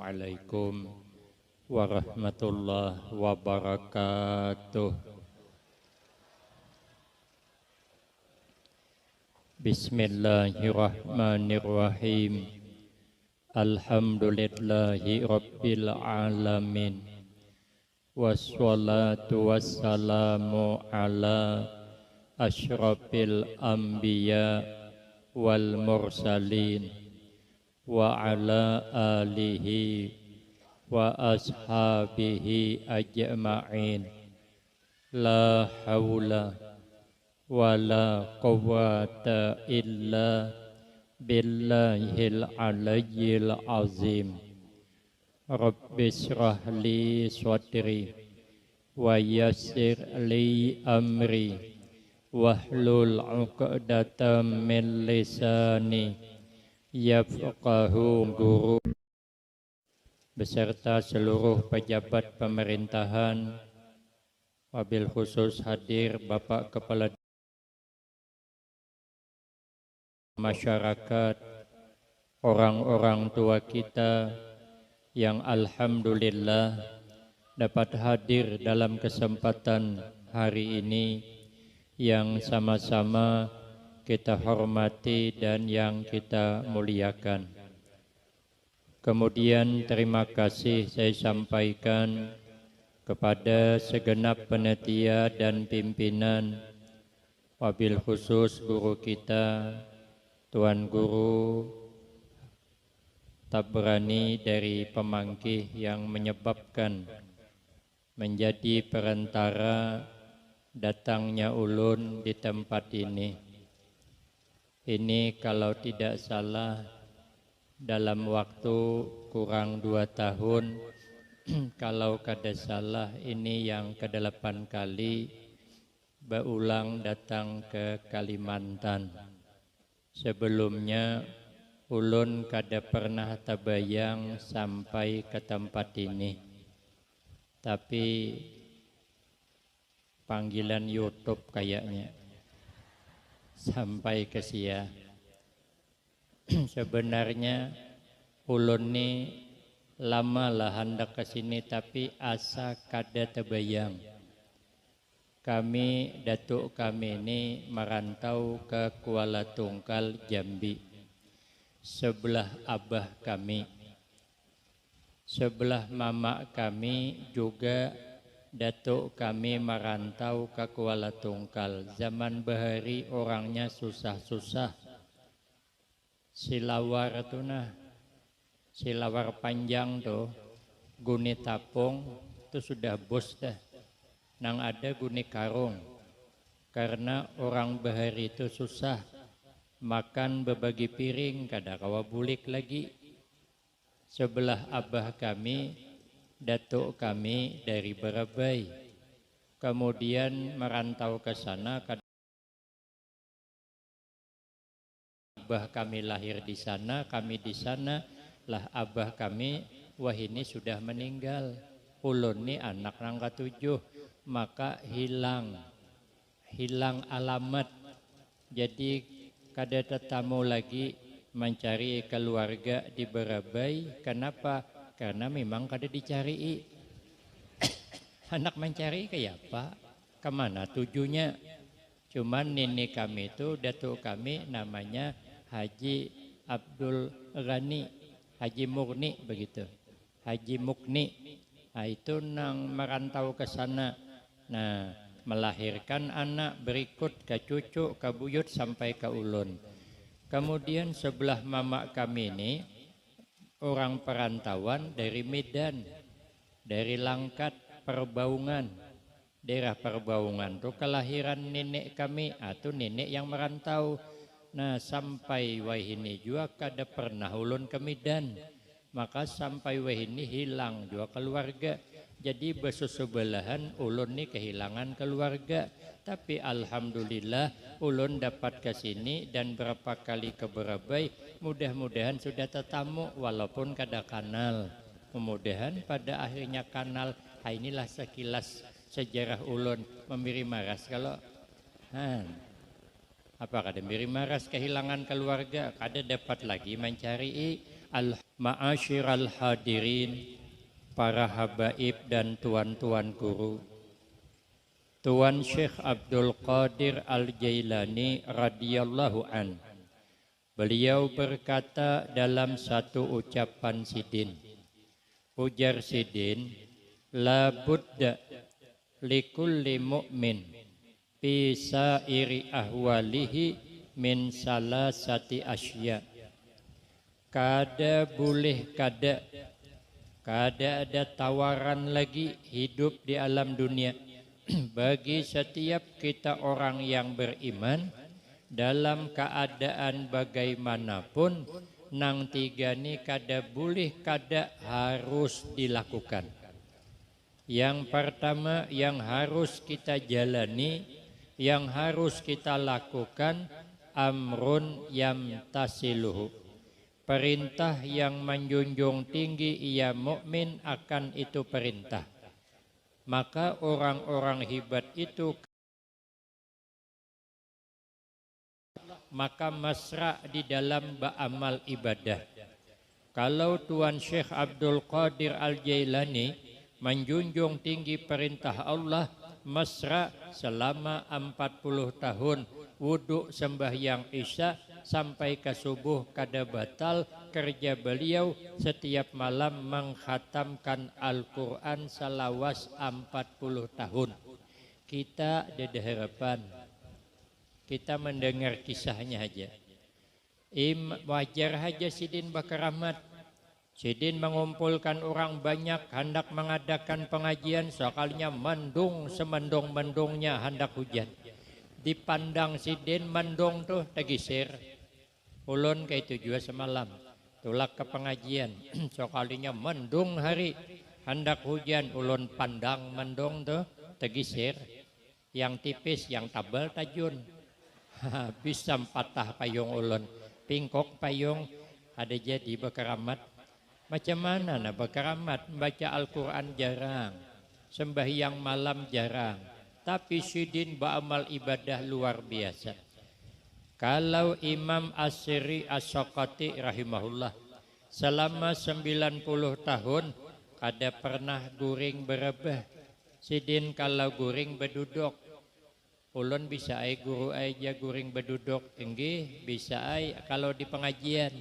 Assalamualaikum warahmatullahi wabarakatuh. Bismillahirrahmanirrahim. Alhamdulillahi rabbil alamin. Wassalatu wassalamu ala asyrafil anbiya wal mursalin wa ala alihi wa ashabihi ajma'in. La hawla wa la quwwata illa billahil aliyyil azim. Rabbi shrah li sadri wa yassir li amri wahlul 'uqdatam min lisani yafqahu guru beserta seluruh pejabat pemerintahan, wabil khusus hadir Bapak Kepala masyarakat, orang-orang tua kita yang alhamdulillah dapat hadir dalam kesempatan hari ini yang sama-sama kita hormati dan yang kita muliakan. Kemudian terima kasih saya sampaikan kepada segenap panitia dan pimpinan, wabil khusus guru kita, Tuan Guru Tabrani dari Pemangkih yang menyebabkan menjadi perantara datangnya ulun di tempat ini. Ini kalau tidak salah dalam waktu kurang 2 tahun, kalau kada salah ini yang ke-8 kali berulang datang ke Kalimantan. Sebelumnya ulun kada pernah terbayang sampai ke tempat ini. Tapi panggilan YouTube kayaknya sampai ke sia. Sebenarnya ulun ni lama lah hendak ke sini tapi asa kada terbayang. Kami, datuk kami ini merantau ke Kuala Tungkal, Jambi. Sebelah abah kami, sebelah mama kami juga datuk kami merantau ke Kuala Tungkal. Zaman bahari orangnya susah-susah. Silawar tu nah, silawar panjang tu, guni tapung tu sudah bos dah. Nang ada guni karung, karena orang bahari itu susah. Makan berbagi piring, kada kawa bulik lagi. Sebelah abah kami, datuk kami dari Barabai. Kemudian merantau ke sana, abah kami lahir di sana, kami di sana, lah abah kami, wah ini sudah meninggal. Ulun ni anak nang ke-7, maka hilang alamat. Jadi kada tetamu lagi mencari keluarga di Barabai. Kenapa? Karena memang kada dicari. Anak mencari kayak apa? Kemana tujunya? Cuman nenek kami itu, datuk kami namanya Haji Abdul Ghani, Haji Murni begitu. Haji Mukni. Nah, itu nang merantau ke sana. Nah, melahirkan anak berikut ke cucu, ke buyut sampai ke ulun. Kemudian sebelah mama kami ini orang perantauan dari Medan, dari Langkat, Perbaungan, daerah Perbaungan tuh kelahiran nenek kami, atau nenek yang merantau. Nah, sampai wahini juga kada pernah ulun ke Medan, maka sampai wahini hilang juga keluarga. Jadi bersebelahan ulun ni kehilangan keluarga. Tapi alhamdulillah ulun dapat ke sini dan berapa kali ke Barabai. Mudah-mudahan sudah tetamu walaupun kada kanal. Mudah-mudahan pada akhirnya kanal. Inilah sekilas sejarah ulun memberi maras. Kalau apa kada memberi maras kehilangan keluarga, kada dapat lagi mencari Ma'asyiral hadirin, para habaib dan tuan-tuan guru. Tuan Syekh Abdul Qadir Al-Jailani radhiyallahu an. Beliau berkata dalam satu ucapan sidin. Ujar sidin, la budda likulli mu'min fi sairi ahwalihi min salasati asya. Kada boleh kada ada tawaran lagi hidup di alam dunia bagi setiap kita orang yang beriman dalam keadaan bagaimanapun, nang tiga ni kada boleh kada harus dilakukan. Yang pertama yang harus kita jalani, yang harus kita lakukan, amrun yamtasiluhu, perintah yang menjunjung tinggi ia mukmin akan itu perintah. Maka orang-orang hebat itu maka mesra di dalam beramal ibadah. Kalau Tuan Syekh Abdul Qadir Al-Jailani menjunjung tinggi perintah Allah, mesra selama 40 tahun wudhu sembahyang isya sampai ke subuh kada batal. Kerja beliau setiap malam mengkhatamkan Al-Quran selawas 40 tahun. Kita ada harapan, kita mendengar kisahnya aja. Wajar aja Sidin Bakaramat. Sidin mengumpulkan orang banyak, hendak mengadakan pengajian, sekalinya mendung semendung-mendungnya hendak hujan. Dipandang Sidin mendung tuh tegisir. Ulun kayak itu juga semalam. Tulak ke pengajian, sekalinya mendung hari, hendak hujan, ulun pandang mendung tuh tegisir. Yang tipis, yang tabal tajun. Bisa patah payung ulun, pingkok payung ada jadi Bakaramat. Macam mana nah Bakaramat? Baca Al-Quran jarang, sembahyang malam jarang, tapi Sidin beramal ibadah luar biasa. Kalau Imam As-Siri As-Saqati rahimahullah selama 90 tahun kada pernah guring berebah. Sidin kalau guring berduduk, ulun bisa ai guru aja guring berduduk, enggih bisa ai kalau di pengajian.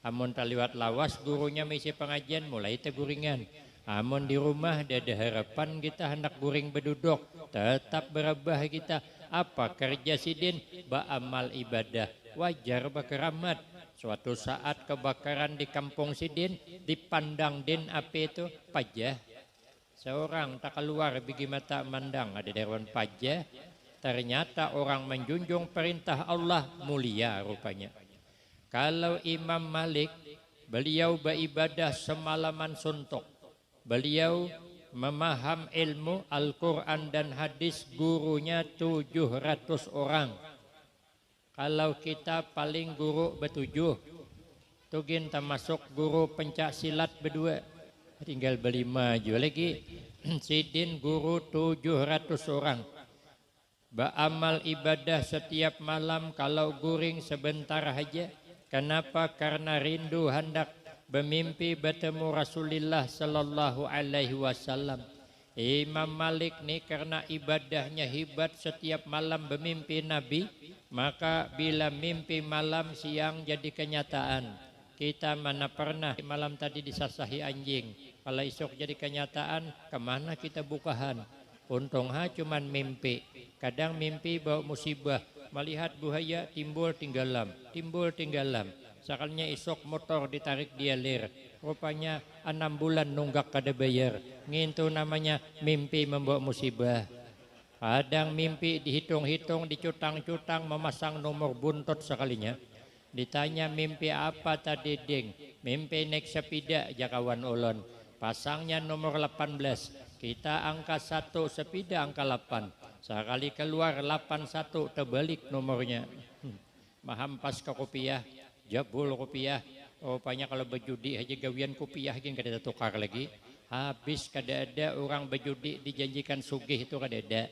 Amun taliwat lawas gurunya misi pengajian mulai teguringan. Amun di rumah ada harapan kita hendak guring berduduk, tetap berebah kita. Apa kerja Sidin? Beramal ibadah. Wajar Bakaramat. Suatu saat kebakaran di kampung Sidin, dipandang din api itu pajah. Seorang tak keluar bigi mata mandang, ada dewan pajah. Ternyata orang menjunjung perintah Allah mulia rupanya. Kalau Imam Malik, beliau beribadah semalaman suntuk. Beliau memaham ilmu Al-Quran dan hadis, gurunya 700 orang. Kalau kita paling guru betujuh, tugin termasuk guru pencak silat berdua, tinggal berlima juga lagi. Sidin guru 700 orang. Beramal ibadah setiap malam, kalau guring sebentar aja. Kenapa? Karena rindu hendak bermimpi bertemu Rasulullah sallallahu alaihi wasallam. Imam Malik ni karena ibadahnya hebat, setiap malam bermimpi Nabi, maka bila mimpi malam siang jadi kenyataan. Kita mana pernah malam tadi disasahi anjing, kalau esok jadi kenyataan, kemana kita bukahan? Untung cuman mimpi. Kadang mimpi bawa musibah, melihat buaya timbul tinggalam, Sekalinya esok motor ditarik dia lir. Rupanya 6 bulan nunggak kada bayar. Ngintu namanya mimpi membawa musibah. Kadang mimpi dihitung-hitung, dicutang-cutang, memasang nomor buntut sekalinya. Ditanya mimpi apa tadi ding? Mimpi naik sepeda jakawan ulun. Pasangnya nomor 18. Kita angka 1, sepeda angka 8. Sekali keluar 81 terbalik nomornya. Mahampas ke rupiah, jabul rupiah. Rupanya kalau berjudi aja gawian rupiah gini kada tukar lagi. Habis kada ada orang berjudi dijanjikan sugih itu kada ada.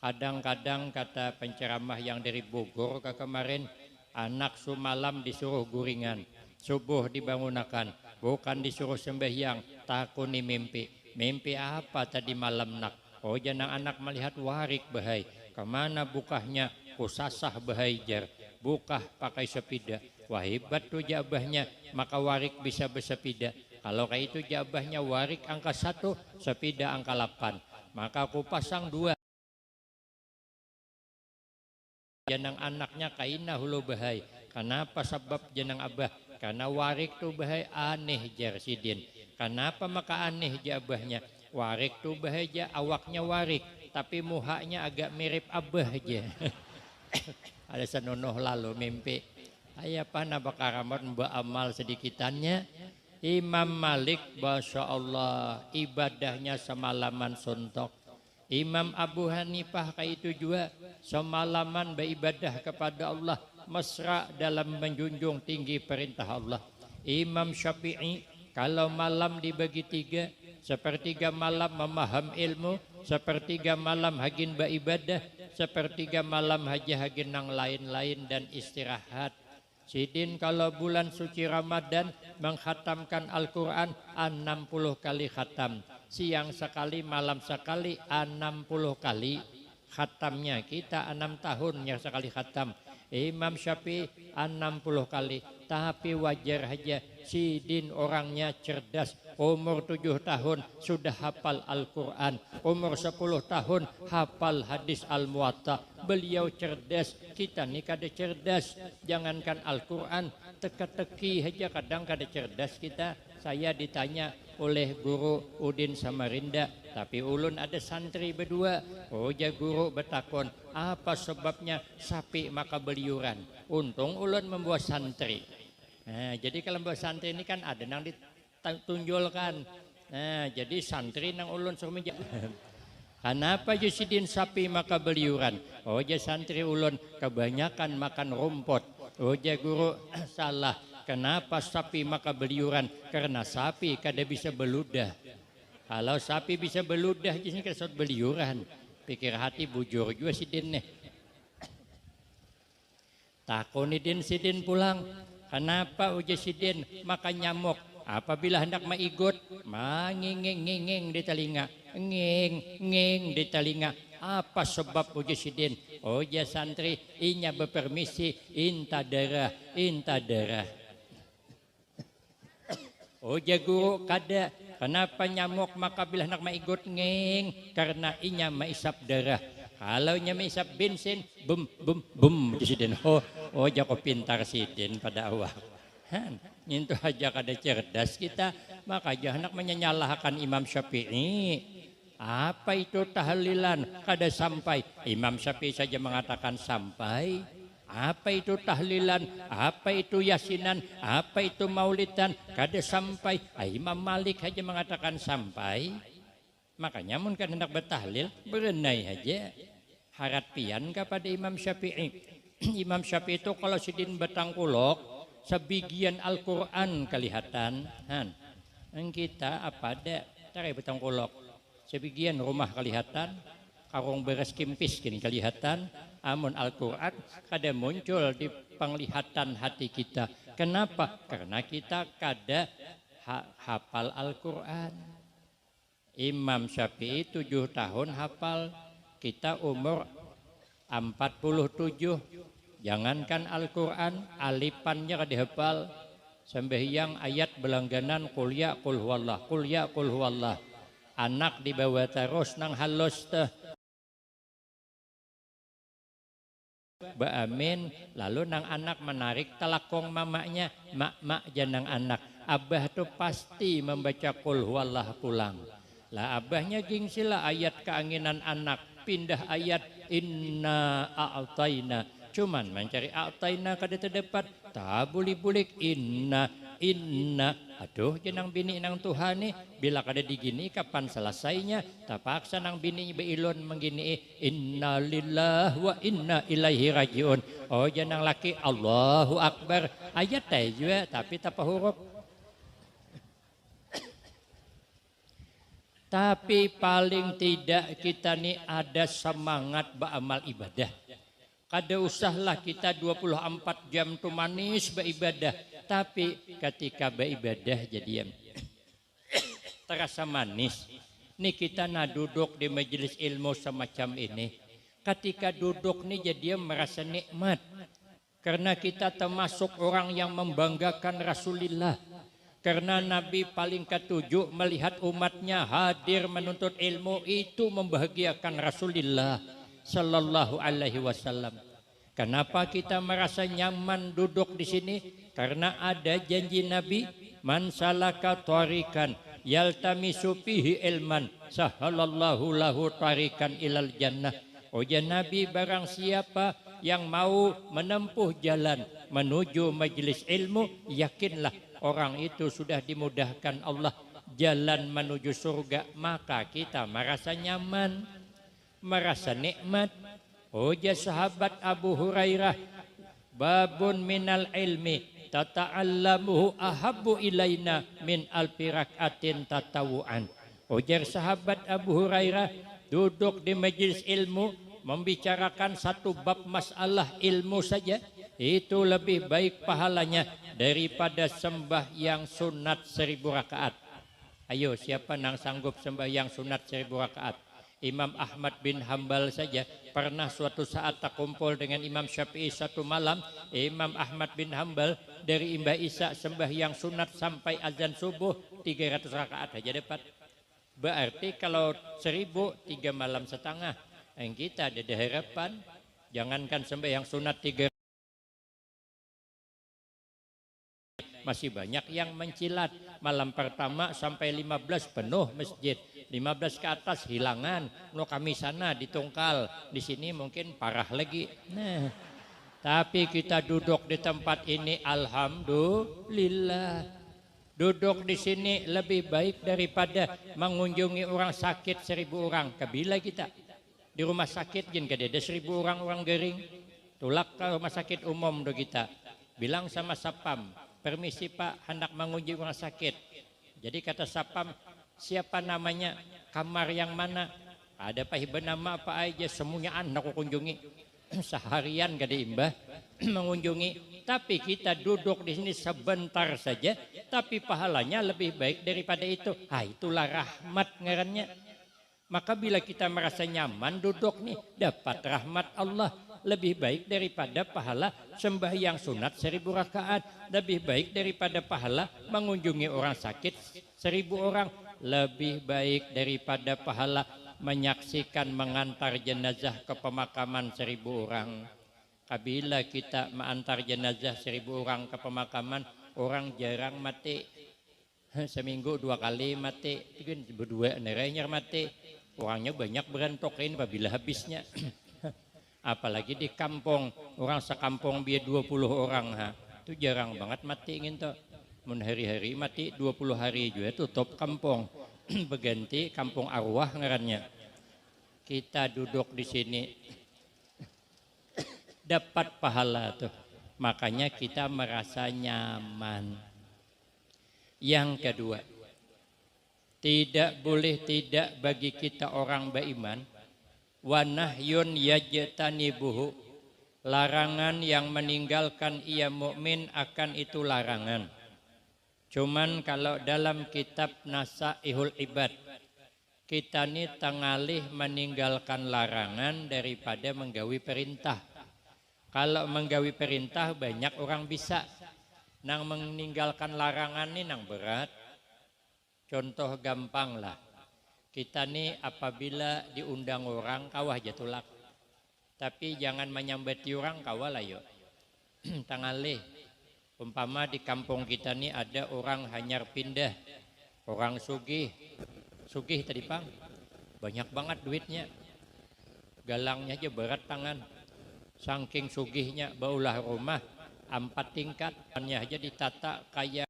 Kadang-kadang kata penceramah yang dari Bogor ke kemarin, anak sumalam disuruh guringan. subuh dibangunakan, bukan disuruh sembahyang, takuni mimpi. Mimpi apa tadi malam nak? Oh jangan anak melihat warik bahai. Kemana bukahnya? Kusasah bahai jar. Bukah pakai sepida. Wah hebat tuh jabahnya, maka warik bisa bersepida. Kalau kayak itu jabahnya warik angka 1, sepida angka 8. Maka aku pasang 2. Janang anaknya kaina hulu bahai. Kenapa sebab janang abah? Karena warik tuh bahai aneh jar sidin. Kenapa maka aneh jabahnya? Warik tuh bahai aja, awaknya warik, tapi muhanya agak mirip abah aja. Ada senonoh lalu mimpi. Ayah pana bakaramat mbak amal sedikitannya. Imam Malik, Masya Allah, ibadahnya semalaman suntok. Imam Abu Hanifah kayak itu juga, semalaman beribadah kepada Allah, mesra dalam menjunjung tinggi perintah Allah. Imam Syafi'i, kalau malam dibagi 3, sepertiga malam memaham ilmu, sepertiga malam hagin beribadah, sepertiga malam haji hagin nang lain-lain dan istirahat. Sidin kalau bulan suci Ramadan menghatamkan Al-Quran 60 kali khatam. Siang sekali, malam sekali, 60 kali khatamnya. Kita 6 tahun yang sekali khatam. Imam Syafi'i 60 kali. Tapi wajar aja Sidin orangnya cerdas. Umur 7 tahun sudah hafal Al-Quran. Umur 10 tahun hafal hadis Al-Muwatta. Beliau cerdas, kita nih kada cerdas. Jangankan Al-Quran, teka-teki aja kadang kada cerdas kita. Saya ditanya oleh guru Udin Samarinda, tapi ulun ada santri berdua. Oh ja guru betakon, apa sebabnya sapi maka beliuran? Untung ulun membawa santri. Nah, jadi kalau membawa santri ini kan ada yang ditunjulkan. Nah, jadi santri nang ulun suruh menjawab. Kenapa Yusidin sapi maka beliuran? Oh ja santri ulun kebanyakan makan rumput. Oh ja guru salah. Kenapa sapi maka beliuran? Karena sapi kada bisa beludah. Kalau sapi bisa beludah jadi kesot beliuran. Pikir hati bujur juga Sidin nih. Takoni din Sidin pulang. Kenapa uji Sidin makan nyamuk? Apabila hendak maigot, manging-nging di telinga, nging di telinga. Apa sebab uji Sidin? Oh ya santri, inya berpermisi, inta darah. Oh ya guru kada. Kenapa nyamuk maka bila hendak maigot nging? Karena inya maisap darah. Kalau nya maisap bensin, bum Sidin. Oh jago pintar Sidin pada awak. Itu aja kada cerdas kita, maka jangan menyalahkan Imam Syafi'i. Apa itu tahlilan? Kada sampai. Imam Syafi'i saja mengatakan sampai. Apa itu tahlilan? Apa itu yasinan? Apa itu maulidan? Kada sampai. Imam Malik saja mengatakan sampai. Makanya mun kan hendak bertahlil, berenai aja. Harapian kepada Imam Syafi'i. Imam Syafi'i itu kalau Sidin betangkulok, sebagian Al-Quran kelihatan. Kita apa ada? Tarai betangkulok. Sebagian rumah kelihatan, karung beres kimpis kini kelihatan. Amun Al-Quran kada muncul di penglihatan hati kita. Kenapa? Karena kita kada hafal Al-Quran. Imam Syafi'i 7 tahun hafal. Kita umur 47. Jangankan Al-Quran, alipannya kada dihafal. Sembahyang ayat belangganan kulya kul huwallah. Anak dibawa terus nang halus teh. Baamin, lalu nang anak menarik telakong mamanya, mak janang anak. Abah tuh pasti membaca kul huwallah pulang. Lah abahnya gingsila ayat keanginan anak. Pindah ayat inna a'taina. Cuman mencari a'taina kada terdapat. Tak bulik-bulik inna. Aduh jenang bini nang Tuhan nih. Bila kada digini kapan selesainya. Terpaksa nang bini beilon menggini. Inna lillah wa inna ilaihi rajiun. Oh jenang laki Allahu Akbar. Ayat juga tapi tak huruf. Tapi paling tidak kita ni ada semangat beramal ibadah. Kada usahlah kita 24 jam tu manis beribadah. Tapi ketika beribadah jadi terasa manis. Nih kita duduk di majelis ilmu semacam ini. Ketika duduk nih jadi merasa nikmat. Karena kita termasuk orang yang membanggakan Rasulullah. Karena Nabi paling ketujuh melihat umatnya hadir menuntut ilmu itu membahagiakan Rasulullah Sallallahu Alaihi Wasallam. Kenapa kita merasa nyaman duduk di sini? Karena ada janji Nabi, man salaka tarikan yaltamisu fihi ilman sahalallahu lahu tarikan ilal jannah. Ujar Nabi, barang siapa yang mau menempuh jalan menuju majelis ilmu, yakinlah orang itu sudah dimudahkan Allah jalan menuju surga. Maka kita merasa nyaman, merasa nikmat. Ujar sahabat Abu Hurairah, babun minal ilmi tata'allamuhu ahabbu ilaina min alfi rak'atin tatawu'an. Ujar sahabat Abu Hurairah, duduk di majelis ilmu membicarakan satu bab masalah ilmu saja itu lebih baik pahalanya daripada sembahyang sunat 1000 rakaat. Ayo, siapa yang sanggup sembahyang sunat 1000 rakaat? Imam Ahmad bin Hambal saja pernah suatu saat tak kumpul dengan Imam Syafi'i satu malam. Imam Ahmad bin Hambal dari Mbak Isa sembahyang sunat sampai azan subuh 300 rakaat aja dapat. Berarti kalau 1000 3 malam setengah. Yang kita ada harapan, jangankan sembahyang sunat 3, masih banyak yang mencilat. Malam pertama sampai 15 penuh masjid, 15 ke atas hilangan. No kami sana ditungkal, di sini mungkin parah lagi. Nah, tapi kita duduk di tempat ini, alhamdulillah. Duduk di sini lebih baik daripada mengunjungi orang sakit 1000 orang. Kabila kita di rumah sakit jin kada ada 1000 orang gering. Tulak ke rumah sakit umum do kita. Bilang sama sapam, permisi Pak, hendak mengunjungi orang sakit. Jadi kata sapam, siapa namanya, kamar yang mana? Ada Pak Ibu nama apa aja, semuanya anak aku kunjungi. Seharian kada imbah mengunjungi. Tapi kita duduk di sini sebentar saja, tapi pahalanya lebih baik daripada itu. Itulah rahmat ngarannya. Maka bila kita merasa nyaman duduk nih, dapat rahmat Allah. Lebih baik daripada pahala sembahyang sunat 1000 rakaat. Lebih baik daripada pahala mengunjungi orang sakit 1000 orang. Lebih baik daripada pahala menyaksikan mengantar jenazah ke pemakaman 1000 orang. Apabila kita mengantar jenazah 1000 orang ke pemakaman, orang jarang mati. Seminggu 2 kali mati, itu berdua nerenya mati. Orangnya banyak berantokin apabila habisnya. Apalagi di kampung, orang sekampung biar 20 orang, itu jarang banget mati gitu. Mun hari-hari mati 20 hari juga tutup kampung. Berganti kampung arwah ngarannya. Kita duduk di sini dapat pahala tuh. Makanya kita merasa nyaman. Yang kedua, tidak boleh tidak bagi kita orang beriman wa nahyun yajtanibuhu, larangan yang meninggalkan ia mukmin akan itu larangan. Cuman kalau dalam kitab Nasaihul Ibad kita ini tengalih meninggalkan larangan daripada menggawi perintah. Kalau menggawi perintah banyak orang bisa, nang meninggalkan larangan ini nang berat. Contoh gampang lah, kita nih apabila diundang orang kawah jatulak, tapi jangan menyambati orang kawah lah yuk. Tangalih, umpama di kampung kita nih ada orang hanyar pindah, orang sugih tadi pang, banyak banget duitnya, galangnya aja berat tangan, saking sugihnya baulah rumah 4 tingkat, hanya aja ditata kayak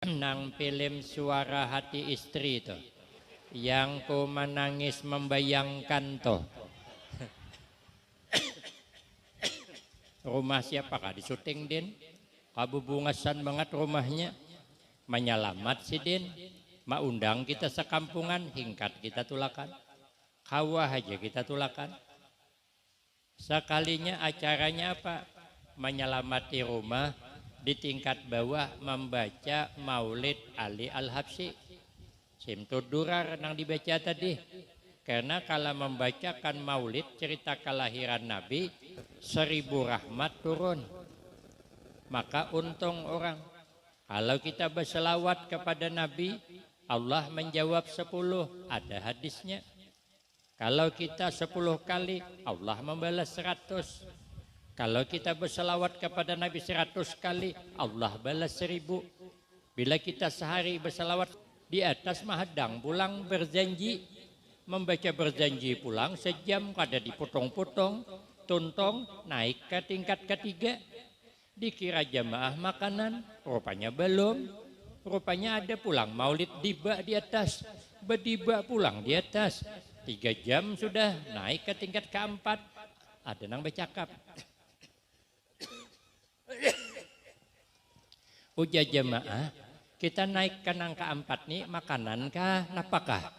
nang film Suara Hati Istri itu, yang ku menangis membayangkan toh. Rumah siapa kah disuting din, kabubungasan banget rumahnya, menyelamat si din, undang kita sekampungan, hingkat kita tulakan, kawah aja kita tulakan. Sekalinya acaranya apa? menyelamati rumah, di tingkat bawah membaca Maulid Ali Al-Habsyi. Simtud Durar yang dibaca tadi. Karena kalau membacakan Maulid cerita kelahiran Nabi, 1000 rahmat turun. Maka untung orang. Kalau kita berselawat kepada Nabi, Allah menjawab 10, ada hadisnya. Kalau kita 10 kali, Allah membalas 100. Kalau kita berselawat kepada Nabi 100 kali, Allah balas 1000. Bila kita sehari berselawat di atas mahadang, pulang berjanji, membaca berjanji pulang sejam, kada dipotong-potong, tuntong, naik ke tingkat ketiga. Dikira jamaah makanan, rupanya belum. Rupanya ada pulang maulid tiba di atas, bediba pulang di atas. 3 jam sudah naik ke tingkat keempat. Ada nang bercakap. Uja jemaah, kita naik ke nang keempat nih makanan kah, napakah?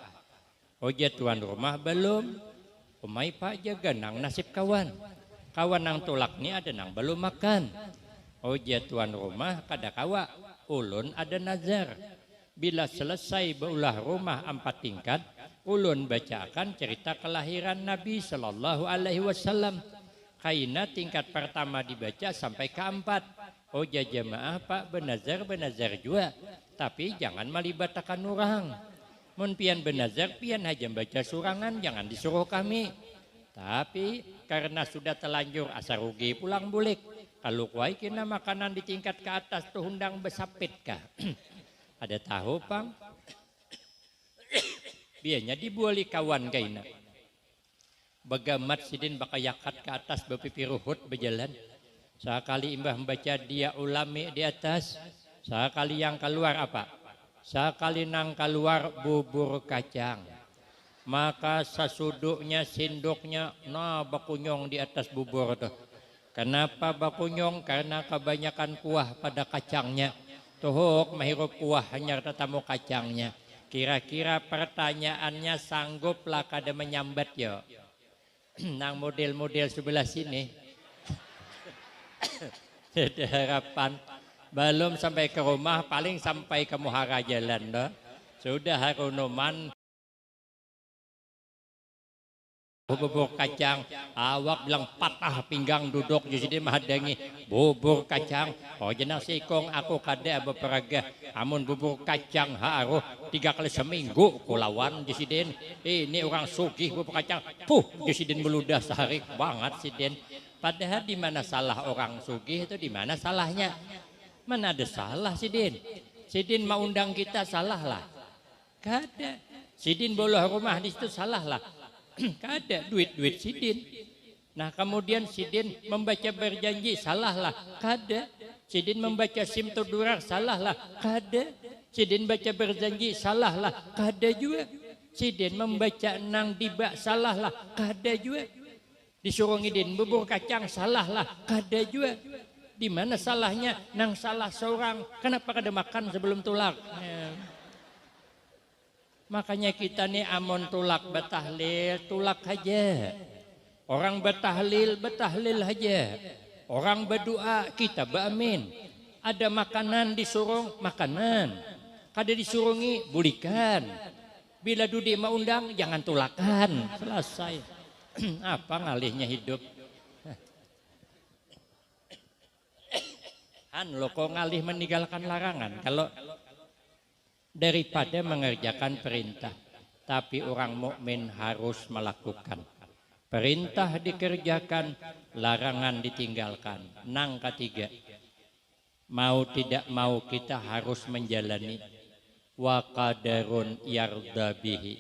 Uja tuan rumah belum. Umay pak jaga nang nasib kawan. Kawan nang tulak nih ada nang belum makan. Uja tuan rumah kada kawa. Ulun ada nazar. Bila selesai beulah rumah 4 tingkat, ulun bacakan cerita kelahiran Nabi Sallallahu Alaihi Wasallam. Kaina tingkat pertama dibaca sampai keempat. Oh jamaah pak benazar juga. Tapi jangan melibatkan orang. Mun pian benazar pian aja baca surangan, jangan disuruh kami. Tapi karena sudah telanjur asa rugi pulang bulik. Kalau kuai kena makanan di tingkat ke atas tuh undang besapit kah? Ada tahu pang? Bianya dibuali kawan kaina. Bagamat sidin bakayakat ke atas bepipiruhut berjalan. Sekali imbah membaca dia ulami di atas. Sekali yang keluar apa? Sekali nang keluar bubur kacang. Maka sasuduknya sinduknya nah bakunyong di atas bubur tuh. Kenapa bakunyong? Karena kebanyakan kuah pada kacangnya. Tuhuk mahirup kuah hanya tetamu kacangnya. Kira-kira pertanyaannya sangguplah kada menyambat ya. Nang model-model sebelah sini. Ada harapan. Belum sampai ke rumah, paling sampai ke Muhara Jalan. No? Sudah harunuman. Bubur kacang, awak bilang patah pinggang duduk di sini menghadangi bubur kacang. Oh jenang sikong aku kada beperagah. Amun bubur kacang haruh 3 kali seminggu kulawan di sini. Ini orang sugih bubur kacang. Di sini meludah sehari banget siden. Padahal di mana salah orang sugih itu di mana salahnya? Mana ada salah sidin? Sidin mau undang kita salah lah. Kada. Sidin bolos rumah di situ salah lah. Kada duit-duit sidin. Nah kemudian sidin membaca berjanji salah lah. Kada. Sidin membaca simtud durar salah lah. Kada. Sidin baca berjanji salah lah. Kada juga. Sidin membaca nang diba salah lah. Kada juga. Disuruh ngidin bubur kacang salah lah. Kada juga. Di mana salahnya? Nang salah seorang. Kenapa kada makan sebelum tulak? Makanya kita nih amon tulak betahlil, tulak aja. Orang betahlil aja. Orang berdoa, kita beramin. Ada makanan disuruh, makanan. Kada disurungi, bulikan. Bila dudi mau undang, jangan tulakan. Selesai. Apa ngalihnya hidup? Lo kok ngalih meninggalkan larangan? Kalau daripada mengerjakan perintah, tapi orang mukmin harus melakukan perintah dikerjakan, larangan ditinggalkan. Nang ketiga, mau tidak mau kita harus menjalani wa qadarun yarda bihi.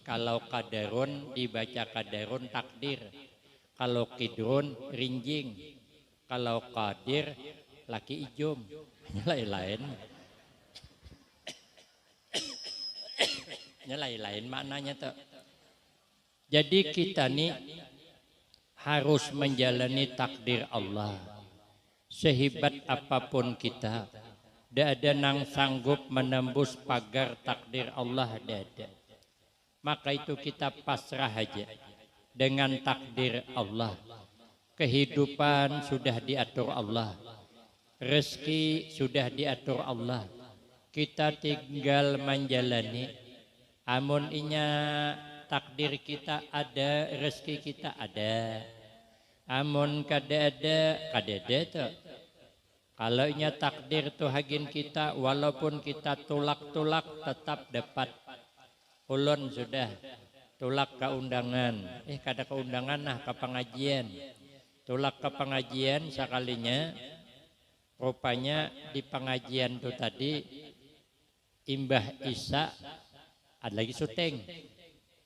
Kalau qadarun dibaca qadarun takdir, kalau qidrun rinjing, kalau qadir laki ijum, lain-lain. Lain-lain maknanya tuh. Jadi kita nih harus menjalani takdir Allah. Sehebat apapun kita, tidak ada nang sanggup menembus pagar takdir Allah, tidak ada. Maka itu kita pasrah aja dengan takdir Allah. kehidupan sudah diatur Allah, rezeki sudah diatur Allah, kita tinggal menjalani. Amun inya takdir kita ada, rezeki kita ada. Amun kada ada tuh. Kalau inya takdir tuh hagin kita, walaupun kita tulak-tulak tetap dapat. Ulun sudah tulak ke undangan, kada ke undangan nah ke pengajian. Tulak ke pengajian sekalinya, rupanya di pengajian tuh tadi Imbah Isa ada lagi syuting.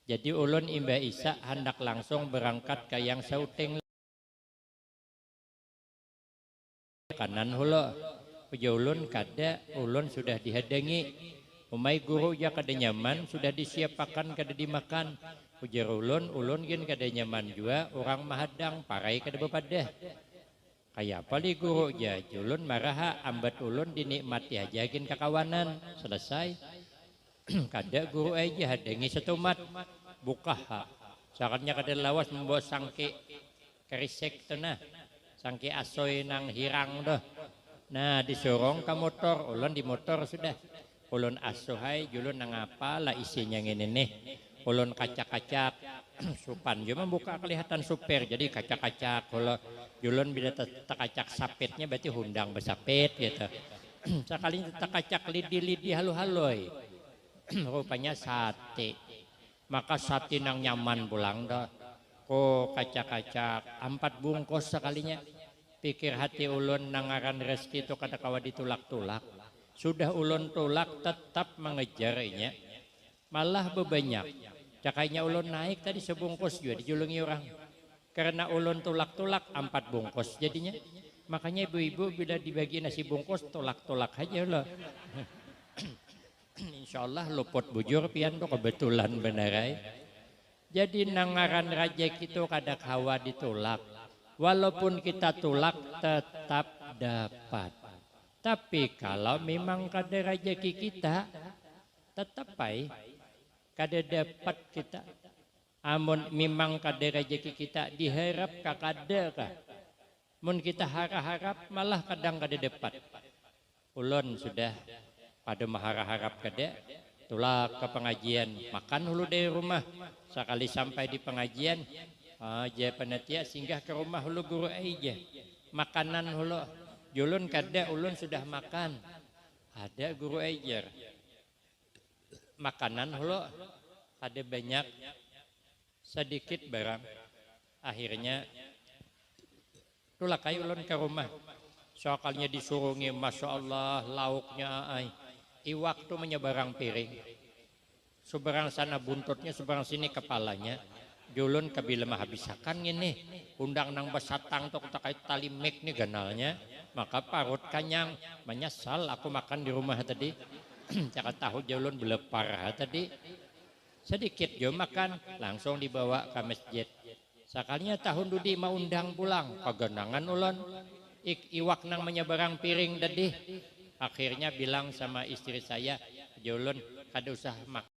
Jadi ulun Imbah Isa hendak langsung berangkat ke yang syuting kanan hula. Puja ulun kada, ulun sudah dihadangi. Umay guru ya kada nyaman, sudah disiapakan kada dimakan. Puja ulun gin kada nyaman juga, orang mahadang parai kada bepadah. Kayak apa li guru ya, ulun marah ambat ulun dinikmati aja gin kakawanan. Selesai. Kada guru aja hadangi setumat. Buka ha. Sakarnya kada lawas membawa sangki kerisek tenah. Sangki asoy nang hirang doh. Nah disorong ke motor, ulun di motor sudah. Ulun asohai, julun nang apa lah isinya ngene nih. Ulun kacak-kacak, supan cuma buka kelihatan super, jadi kacak-kacak. Kalau julun bila terkacak sapetnya berarti hundang bersapet gitu. Sekali terkacak lidi-lidi halu-haloi. Rupanya sate. Maka sate nang nyaman pulang doh. Oh kacak-kacak 4 bungkus sekalinya. Pikir hati ulun nangaran rezeki itu kada kawa ditulak-tulak. Sudah ulun tulak tetap mengejarnya. Malah bebanyak. Cakainya ulun naik tadi sebungkus juga dijulungi orang. Karena ulun tulak-tulak 4 bungkus jadinya. Makanya ibu-ibu bila dibagi nasi bungkus tulak-tulak aja loh. Insya Allah luput bujur pian tuh kebetulan benerai. Jadi nangaran rajek itu kada kawa ditulak. Walaupun kita tulak tetap dapat. Tapi kalau memang kada rajeki kita, tetap baik. Kada dapat kita. Amun memang kada rajeki kita, diharap kada kah? Mun kita harap-harap malah kadang kada dapat. Ulun sudah pada maharap kada. Tulak ke pengajian, makan hulu dari rumah. Sekali sampai di pengajian, aja panitia singgah ke rumah hulu guru aja. Makanan hulu, julun kada ulun sudah makan. Ada guru ajar. Makanan hulu, ada banyak, sedikit barang. Akhirnya, tulak aja ulun ke rumah. Soalnya disuruhi, masya Allah, lauknya ay. Iwak tuh menyebarang piring. Seberang sana buntutnya, seberang sini kepalanya. Julun kabila mahabisakan ini. Undang nang basatang tuh terkait tali mek nih ganalnya. Maka parut kanyang. Menyesal aku makan di rumah tadi. Cakap tahu julun belepar tadi. Sedikit jo makan. Langsung dibawa ke masjid. Sekalinya tahun dudi mau undang pulang. Paganangan ulun. Iwak nang menyebarang piring tadi. Akhirnya bilang sama istri saya, julun kada usah makan.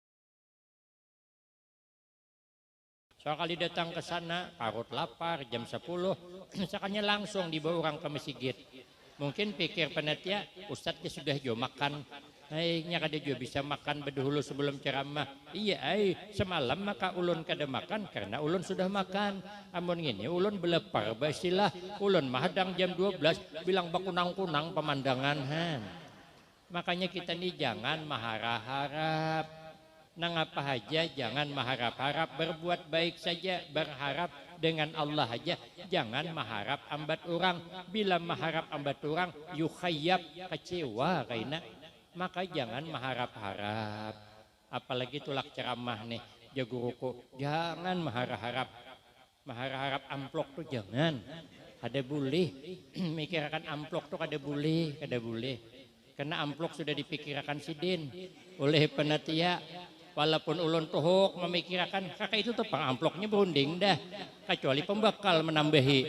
Sekali datang ke sana, parut lapar jam 10, sekalinya langsung dibawa orang ke masjid. Mungkin pikir panitia, ustadznya sudah jo makan. Nya kada jo bisa makan berdahulu sebelum ceramah. Iya, semalam maka ulun kada makan karena ulun sudah makan. Amun ngini ulun belepar basilah. Ulun mahadang jam 12 bilang bakunang-kunang pemandangan han. Makanya kita nih jangan maharap-harap. Nang apa aja jangan maharap-harap, berbuat baik saja, berharap dengan Allah aja. Jangan maharap ambat orang. Bila maharap ambat orang, yukhayyab, kecewa kaina. Maka jangan maharap-harap. Apalagi tulak ceramah nih, ya guruku, jangan maharap-harap. Maharap-harap amplok tuh jangan. Ada boleh. Mikirkan amplok tuh kada boleh, kada boleh. Karena amplok sudah dipikirkan sidin oleh panitia. Walaupun ulun tuhuk memikirkan kakak itu tuh pang amploknya berunding dah. Kecuali pembakal menambahi.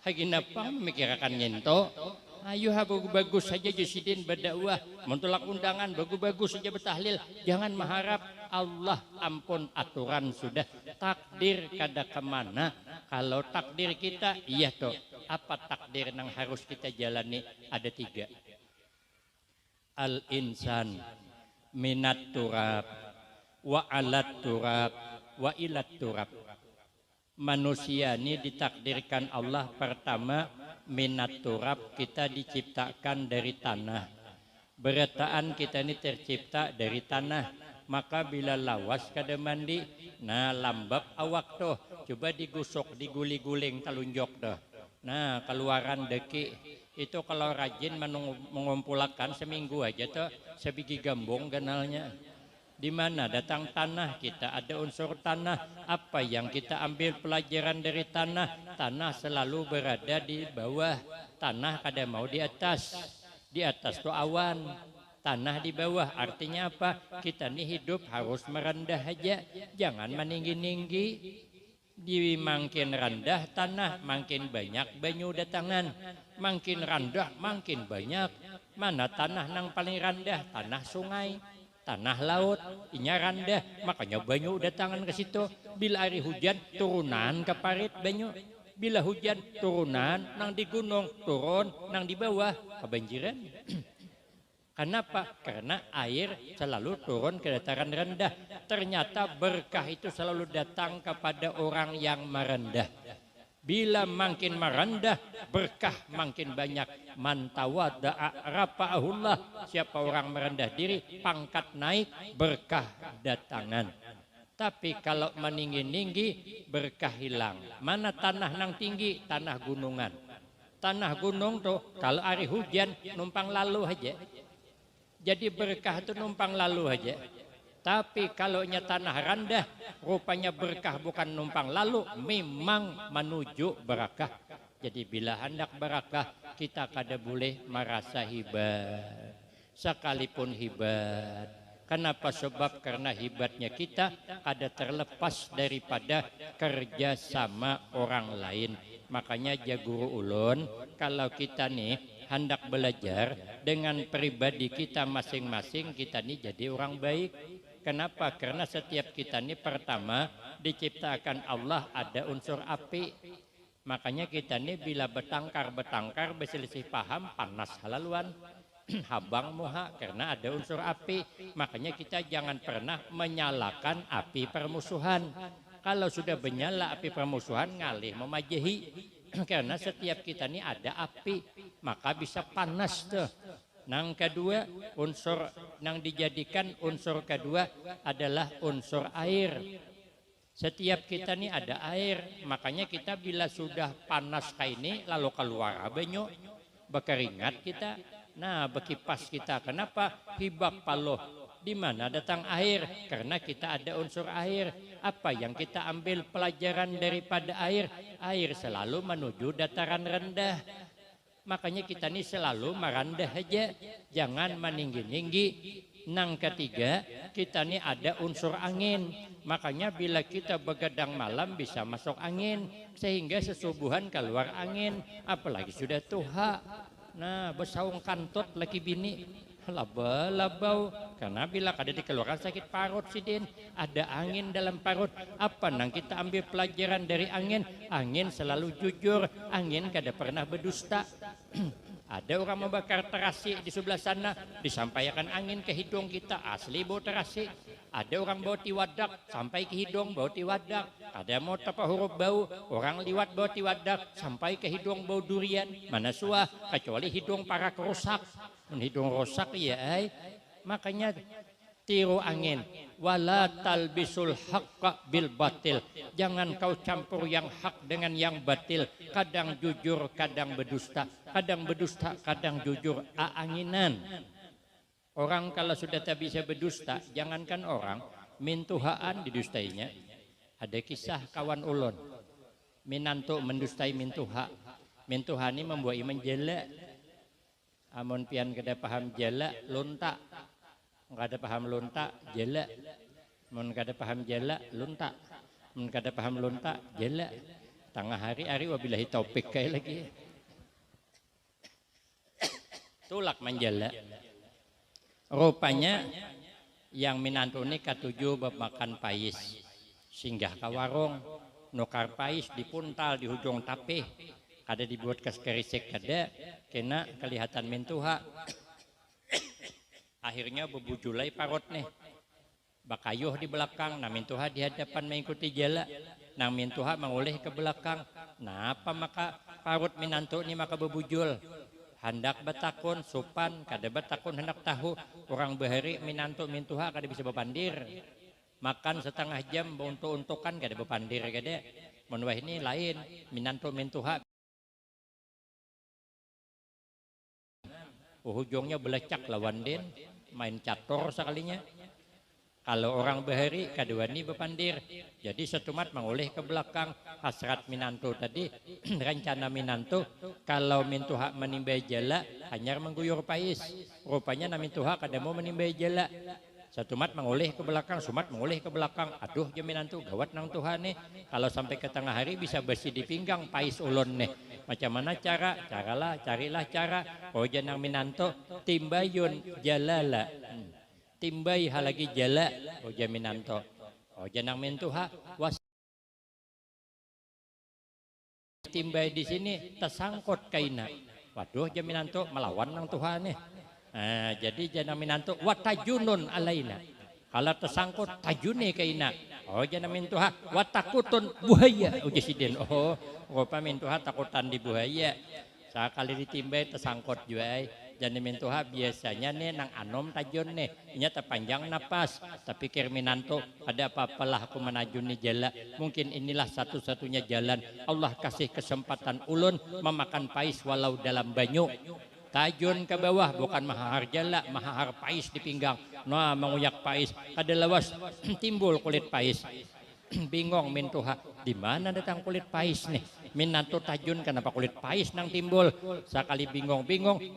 Hagina pang memikirkan nyento. Ayo bagus saja jusidin berdakwah, mentolak undangan bagus-bagus saja bertahlil. Jangan mengharap Allah ampun aturan sudah takdir kada kemana. Kalau takdir kita, iya toh. Apa takdir yang harus kita jalani? Ada 3. Al-insan minat turab, wa alat turab, wa ilat turab. Manusia ini ditakdirkan Allah pertama minat turab, kita diciptakan dari tanah. Berataan kita ini tercipta dari tanah. Maka bila lawas kada mandi, nah lambab awak tuh, coba digusok, diguli-guling, telunjuk tuh. Nah keluaran deki itu kalau rajin mengumpulkan seminggu aja tuh sebiji gambung ganalnya. Di mana datang tanah, kita ada unsur tanah. Apa yang kita ambil pelajaran dari tanah? Tanah selalu berada di bawah, tanah kada mau di atas. Di atas tuh awan, tanah di bawah. Artinya apa? Kita nih hidup harus merendah aja, jangan meninggi-ninggi. Di makin rendah tanah, makin banyak banyu datangan. Makin rendah, makin banyak. Mana tanah yang paling rendah? Tanah sungai, tanah laut, inya rendah. Makanya banyu datangan ke situ. Bila hari hujan, turunan ke parit banyu. Bila hujan, turunan nang di gunung, turun nang di bawah, kebanjiran. Kenapa? Karena air selalu turun ke dataran rendah. Ternyata berkah itu selalu datang kepada orang yang merendah. Bila makin merendah, berkah makin banyak. Man tawadda'a rafa'ahullah. Siapa orang merendah diri, pangkat naik, berkah datangan. Tapi kalau meninggi-ninggi, berkah hilang. Mana tanah nang tinggi? Tanah gunungan. Tanah gunung tuh kalau hari hujan numpang lalu aja. Jadi berkah itu numpang lalu aja. Tapi kalau tanah rendah, rupanya berkah bukan numpang lalu, memang menuju berkah. Jadi bila hendak berkah, kita kada boleh merasa hebat. Sekalipun hebat. Kenapa? Sebab karena hebatnya kita ada terlepas daripada kerjasama orang lain. Makanya jaguru ulun, kalau kita nih hendak belajar dengan pribadi kita masing-masing, kita nih jadi orang baik. Kenapa? Karena setiap kita nih pertama diciptakan Allah ada unsur api. Makanya kita nih bila bertangkar berselisih paham, panas halaluan. Habang muha karena ada unsur api. Makanya kita jangan pernah menyalakan api permusuhan. Kalau sudah menyala api permusuhan, ngalih memajahi. Karena setiap kita ini ada api, maka bisa panas tuh. Nang kedua, unsur yang dijadikan unsur kedua adalah unsur air. Setiap kita ini ada air, makanya kita bila sudah panas kayak ini lalu keluar banyu, berkeringat kita. Nah, berkipas kita. Kenapa? Hibak paloh. Di mana datang air? Karena kita ada unsur air. Apa yang kita ambil pelajaran daripada air? Air selalu menuju dataran rendah. Makanya kita ini selalu merendah aja. Jangan meninggi-ninggi. Nang ketiga, kita ini ada unsur angin. Makanya bila kita begadang malam bisa masuk angin. Sehingga sesubuhan keluar angin. Apalagi sudah tuha. Nah, bersaung kantut laki bini labau karena bila kada dikeluarkan sakit parut sidin, ada angin dalam parut. Apa nang kita ambil pelajaran dari angin? Angin selalu jujur, angin kada pernah berdusta. Ada orang membakar terasi di sebelah sana, disampaikan angin ke hidung kita, asli bau terasi. Ada orang bawa tiwadak, sampai ke hidung bawa tiwadak. Ada mau tapa huruf bau, orang liwat bawa tiwadak, sampai ke hidung bau durian. Mana suah, kecuali hidung para kerusak. Hidung rusak ya ay. Makanya tiru angin. Wala talbisul haqqa bil batil. Jangan kau campur yang hak dengan yang batil. Kadang jujur, kadang berdusta. Kadang berdusta, kadang jujur. Aanginan. Orang kalau sudah tak bisa berdusta, jangankan orang, mintuhaan didustainya. Ada kisah kawan ulun, minantu mendustai mintuha. Mintuha ini membuat iman jela. Amun pian kada paham jela, lunta. Kada paham lunta, jela. Mun kada paham jela, lunta. Mun kada paham lunta, jela. Tengah hari wabillahi taufik kayak lagi. Tulak menjela. Rupanya yang minantu ini katuju makan pais, singgah ke warung. nukar pais dipuntal di hujung tapih kada dibuat kerisik kada kena kelihatan mintuha. Akhirnya bebujulai parot nih bakayuh di belakang nah mintuha di hadapan mengikuti jala nang mintuha mengulih ke belakang. Nah apa maka parut minantu ni maka bebujul hendak betakun supan kada betakun hendak tahu orang bahari minantu mintuha kada bisa bepandir makan setengah jam untuk-untukan kada bepandir kada menwah ini lain minantu mintuha ujungnya belecak lawan den main catur sekalinya. Kalau orang bahari kedua ini bepandir jadi setumat mengulih ke belakang hasrat minantu tadi rencana minantu kalau mintuha menimbai jala hanya mengguyur pais rupanya mintuha kada mau menimbai jala setumat mengulih ke belakang sumat mengulih ke belakang aduh jaminantu gawat nang Tuhan nih kalau sampai ke tengah hari bisa bersih di pinggang pais ulun nih macam mana carilah cara oh janang minanto timbayun jalala timbai halagi jala oh jaminanto oh janang mintuha was timbai di sini tersangkut kaina waduh jaminanto melawan nang Tuhan nih. Nah, jadi jangan minantu watajunun alaina kalau tersangkut tajune kaina oh jangan mintuha watakutun buaya ujisidin oh rupa mintuha takutan di buaya sekali ditimbai tersangkut juga jangan mintuha biasanya nih nang anom tajun nih nya terpanjang napas tapi kir minantu ada apa-apalah aku menajuni jala mungkin inilah satu-satunya jalan Allah kasih kesempatan ulun memakan pais walau dalam banyu tajun ke bawah bukan mahar jala mahar pais di pinggang nah menguyak pais ada lawas timbul kulit pais bingung mintuha di mana datang kulit pais nih minantu tajun kenapa kulit pais nang timbul sekali bingung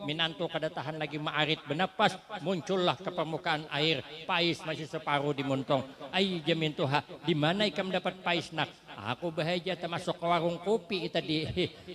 minantu kada tahan lagi maarit benapas muncullah ke permukaan air pais masih separuh dimuntong ai jamintuha di mana ikam dapat pais nak aku bahagia termasuk ke warung kopi tadi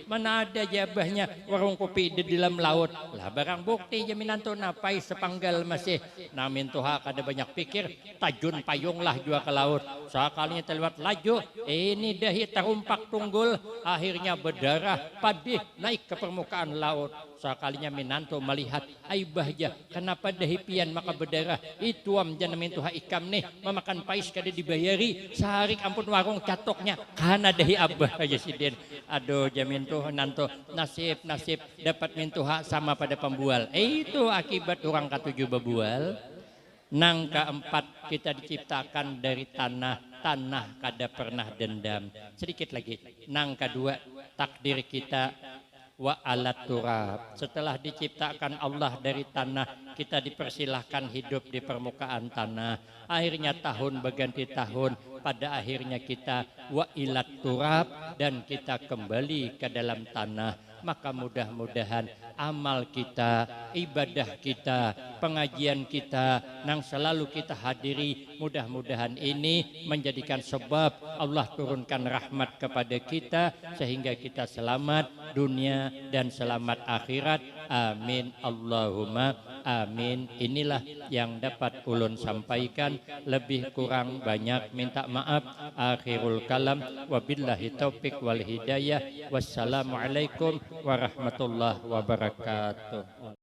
mana ada jabahnya warung kopi di dalam laut lah barang bukti jaminantu napai sepanggal masih namin tuha kada banyak pikir tajun payunglah jua ke laut sekalinya terlihat laju ini dahi terumpak tunggul akhirnya berdarah padih naik ke permukaan laut sekalinya minantu melihat ai bahja kenapa dahi pian maka berdarah itu am jana mintuha ikam nih memakan pais kada dibayari sehari ampun warung catoknya karena dahi abah aja sidin aduh jamin tuh nanto nasib dapat mintuha sama pada pembual itu akibat orang ketujuh bebual nang keempat kita diciptakan dari tanah kada pernah dendam sedikit lagi nang kedua takdir kita wa alat turab setelah diciptakan Allah dari tanah kita dipersilahkan hidup di permukaan tanah akhirnya tahun berganti tahun pada akhirnya kita wa ilat turab dan kita kembali ke dalam tanah maka mudah-mudahan amal kita, ibadah kita, pengajian kita yang selalu kita hadiri mudah-mudahan ini menjadikan sebab Allah turunkan rahmat kepada kita sehingga kita selamat dunia dan selamat akhirat amin Allahumma amin. Inilah yang dapat ulun sampaikan lebih kurang banyak minta maaf akhirul kalam wabillahi taufik wal hidayah wassalamualaikum warahmatullahi wabarakatuh.